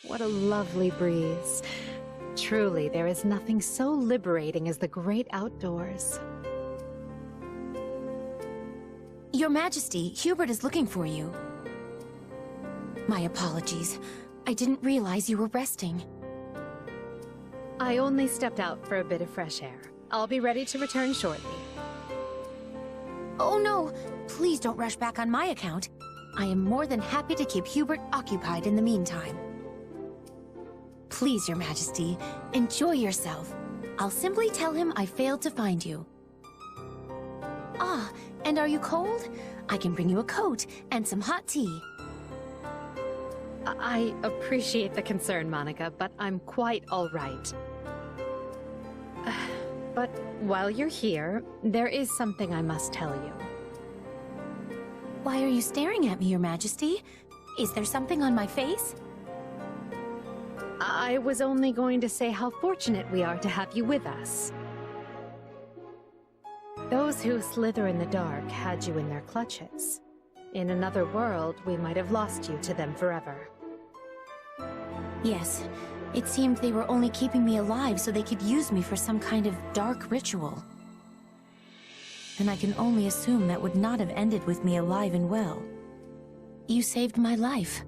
What a lovely breeze. Truly, there is nothing so liberating as the great outdoors. Your Majesty, Hubert is looking for you. My apologies. I didn't realize you were resting. I only stepped out for a bit of fresh air. I'll be ready to return shortly. Oh no! Please don't rush back on my account. I am more than happy to keep Hubert occupied in the meantime. Please, Your Majesty, enjoy yourself. I'll simply tell him I failed to find you. Ah, and are you cold? I can bring you a coat and some hot tea. I appreciate the concern, Monica, but I'm quite all right. But while you're here, there is something I must tell you. Why are you staring at me, Your Majesty? Is there something on my face? I was only going to say how fortunate we are to have you with us. Those who slither in the dark had you in their clutches. In another world, we might have lost you to them forever. Yes, it seemed they were only keeping me alive so they could use me for some kind of dark ritual. And I can only assume that would not have ended with me alive and well. You saved my life.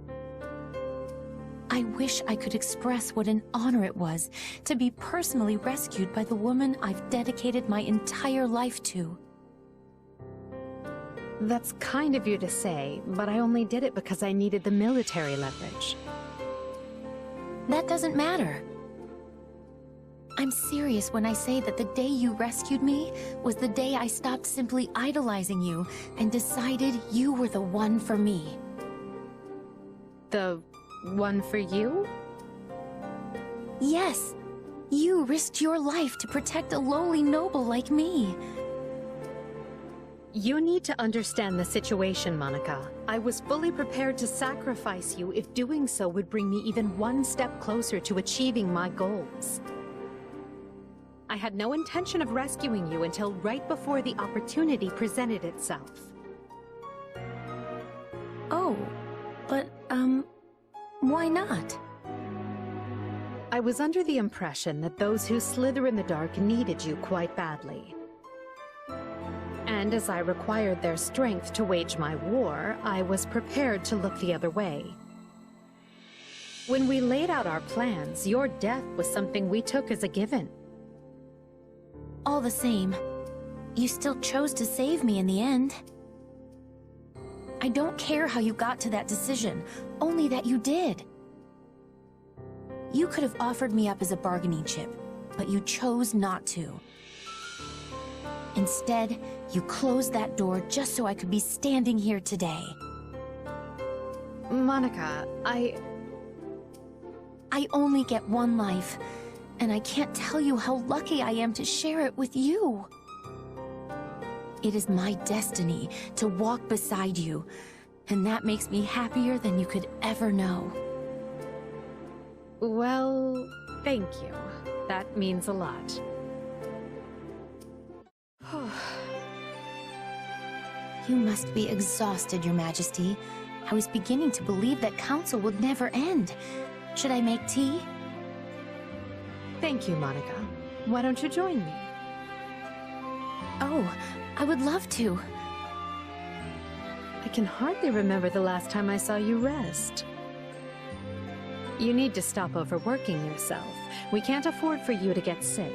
I wish I could express what an honor it was to be personally rescued by the woman I've dedicated my entire life to. That's kind of you to say, but I only did it because I needed the military leverage. That doesn't matter. I'm serious when I say that the day you rescued me was the day I stopped simply idolizing you and decided you were the one for me. The one for you? Yes. You risked your life to protect a lowly noble like me. You need to understand the situation, Monica. I was fully prepared to sacrifice you if doing so would bring me even one step closer to achieving my goals. I had no intention of rescuing you until right before the opportunity presented itself. Oh, but, why not? I was under the impression that those who slither in the dark needed you quite badly. And as I required their strength to wage my war, I was prepared to look the other way. When we laid out our plans, your death was something we took as a given. All the same, you still chose to save me in the end. I don't care how you got to that decision, only that you did. You could have offered me up as a bargaining chip, but you chose not to. Instead, you closed that door just so I could be standing here today. Monica, I only get one life, and I can't tell you how lucky I am to share it with you. It is my destiny to walk beside you, and that makes me happier than you could ever know. Well, thank you. That means a lot. You must be exhausted, Your Majesty. I was beginning to believe that council would never end. Should I make tea? Thank you, Monica. Why don't you join me? Oh, I would love to. I can hardly remember the last time I saw you rest. You need to stop overworking yourself. We can't afford for you to get sick.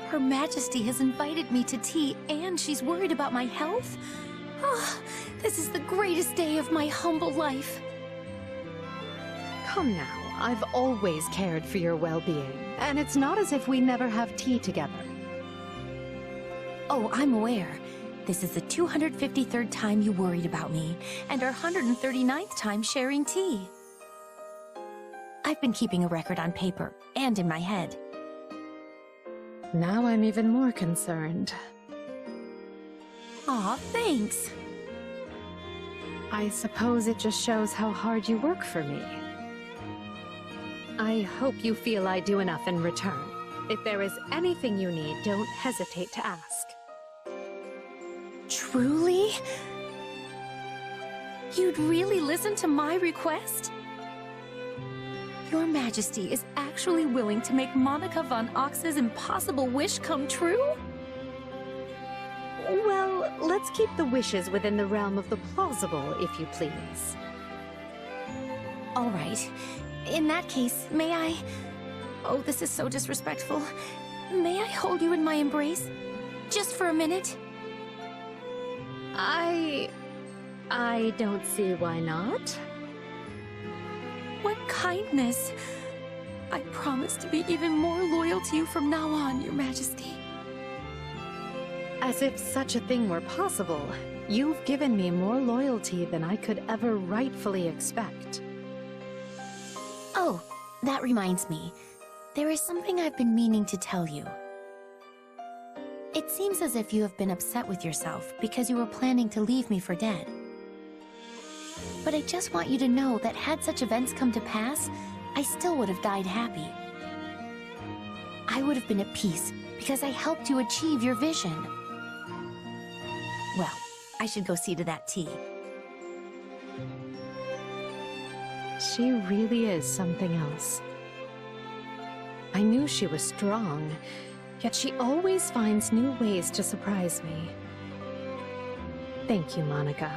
Her Majesty has invited me to tea, and she's worried about my health? Oh, this is the greatest day of my humble life. Come now, I've always cared for your well-being, and it's not as if we never have tea together. Oh, I'm aware. This is the 253rd time you worried about me, and our 139th time sharing tea. I've been keeping a record on paper, and in my head. Now I'm even more concerned. Aw, thanks. I suppose it just shows how hard you work for me. I hope you feel I do enough in return. If there is anything you need, don't hesitate to ask. Truly? You'd really listen to my request? Your Majesty is actually willing to make Monica von Ox's impossible wish come true? Well, let's keep the wishes within the realm of the plausible, if you please. All right. In that case, may I... Oh, this is so disrespectful. May I hold you in my embrace? Just for a minute? I don't see why not. What kindness! I promise to be even more loyal to you from now on, Your Majesty. As if such a thing were possible, you've given me more loyalty than I could ever rightfully expect. Oh, that reminds me. There is something I've been meaning to tell you. It seems as if you have been upset with yourself because you were planning to leave me for dead. But I just want you to know that had such events come to pass, I still would have died happy. I would have been at peace because I helped you achieve your vision. Well, I should go see to that tea. She really is something else. I knew she was strong, yet she always finds new ways to surprise me. Thank you, Monica.